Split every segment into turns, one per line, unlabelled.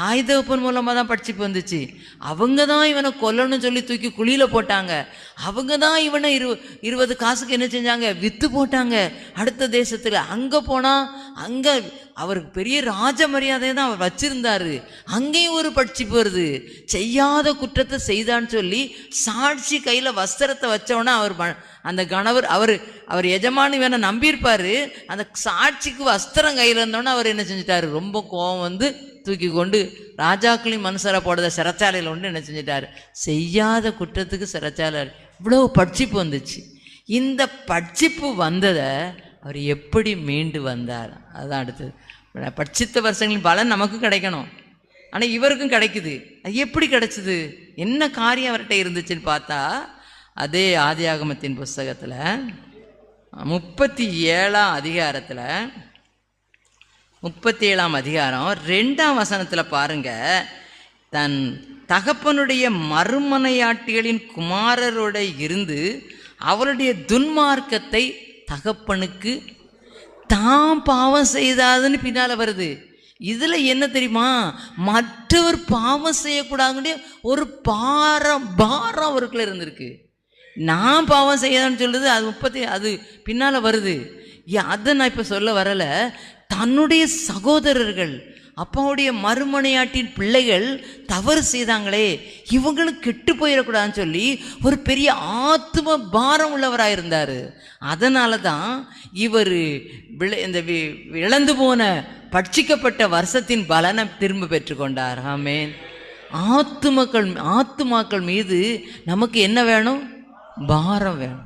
ஆயுதப்பன் மூலமாக தான் படிச்சுப்பு வந்துச்சு. அவங்க தான் இவனை கொல்லணும்னு சொல்லி தூக்கி குழியில் போட்டாங்க. அவங்க தான் இவனை 20 காசுக்கு என்ன செஞ்சாங்க, விற்று போட்டாங்க அடுத்த தேசத்தில். அங்கே போனால் அங்கே அவருக்கு பெரிய ராஜ மரியாதையை தான் அவர் வச்சிருந்தாரு. அங்கேயும் ஒரு படிச்சுப்பு வருது. செய்யாத குற்றத்தை செய்தான்னு சொல்லி சாட்சி கையில் வஸ்திரத்தை வச்சோன்னா அவர் அந்த கணவர் அவர் எஜமானி வேணா நம்பியிருப்பார். அந்த சாட்சிக்கு வஸ்திரம் கையில் இருந்தோன்னே அவர் என்ன செஞ்சிட்டாரு, ரொம்ப கோபம் வந்து தூக்கி கொண்டு ராஜாக்களையும் மனுஷரை போடுற சிறைச்சாலையில் ஒன்று என்ன செஞ்சிட்டாரு, செய்யாத குற்றத்துக்கு சிறைச்சாலை. இவ்வளோ படிச்சிப்பு வந்துச்சு. இந்த படிச்சிப்பு வந்ததை அவர் எப்படி மீண்டு வந்தார், அதுதான் அடுத்தது. படிச்சித்த வருஷங்களின் பலன் நமக்கு கிடைக்கணும், ஆனால் இவருக்கும் கிடைக்குது. அது எப்படி கிடைச்சிது, என்ன காரியம் அவர்கிட்ட இருந்துச்சுன்னு பார்த்தா, அதே ஆதியாகமத்தின் புஸ்தகத்தில் 37ஆம் அதிகாரத்தில் 37ஆம் அதிகாரம் 2ஆம் வசனத்தில் பாருங்க, தன் தகப்பனுடைய மறுமனையாட்டிகளின் குமாரரோட இருந்து அவளுடைய துன்மார்க்கத்தை தகப்பனுக்கு தான் பாவம் செய்தாதுன்னு பின்னால் வருது. இதில் என்ன தெரியுமா, மற்றவர் பாவம் செய்யக்கூடாதுன்னு ஒரு பாரம் அவருக்குள்ள இருந்திருக்கு. நான் பாவம் செய்யாதுன்னு சொல்லுது, அது பின்னால் வருது. அதை நான் இப்போ சொல்ல வரலை. தன்னுடைய சகோதரர்கள், அப்பாவுடைய மறுமனையாட்டின் பிள்ளைகள் தவறு செய்தாங்களே, இவங்களும் கெட்டு போயிடக்கூடாதுன்னு சொல்லி ஒரு பெரிய ஆத்ம பாரம் உள்ளவராக இருந்தார். அதனால தான் இவர் இந்த இழந்து போன பட்சிக்கப்பட்ட வருஷத்தின் பலனை திரும்ப பெற்றுக்கொண்டார். ஆமென். ஆத்துமாக்கள் மீது நமக்கு என்ன வேணும், பாரம் வேணும்.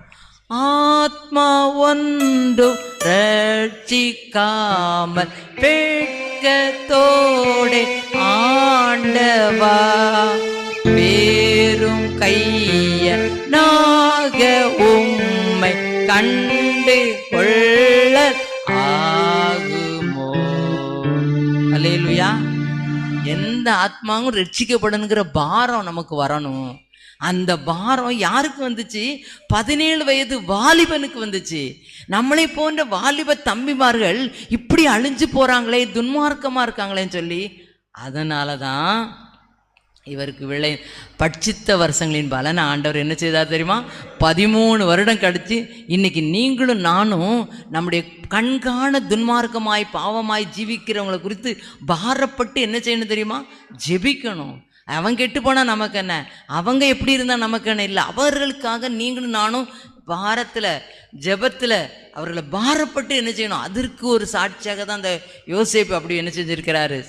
ஆத்மா ஒன்று ரட்சிக்காமல் வெட்கத்தோடே ஆண்டவா வேறும் கையனாக உம்மை கண்டு கொள்ள ஆகுமோ. அல்லேலூயா. எந்த ஆத்மாவும் ரட்சிக்கப்படணுங்கிற பாரம் நமக்கு வரணும். அந்த பாரம் யாருக்கு வந்துச்சு, 17 வயது வாலிபனுக்கு வந்துச்சு. நம்மளை போன்ற வாலிப தம்பிமார்கள் இப்படி அழிஞ்சு போறாங்களே, துன்மார்க்கமா இருக்காங்களேன்னு சொல்லி, அதனால தான் இவருக்கு பட்சித்த வருஷங்களின் பலனை ஆண்டவர் என்ன செய்தார் தெரியுமா, 13 வருடம் கழித்து இன்னைக்கு நீங்களும் நானும் நம்முடைய கண்காண துன்மார்க்கமாய் பாவமாய் ஜீவிக்கிறவங்களை குறித்து பாரப்பட்டு என்ன செய்யணும் தெரியுமா, ஜெபிக்கணும். அவங்க கெட்டு போனால் நமக்கு என்ன, அவங்க எப்படி இருந்தால் நமக்கு என்ன இல்லை. அவர்களுக்காக நீங்களும் நானும் பாரத்தில் ஜெபத்தில் அவர்களை பாரப்பட்டு என்ன செய்யணும். அதற்கு ஒரு சாட்சியாக தான் அந்த யோசேப்பு அப்படி என்ன செய்திருக்கிறாரு.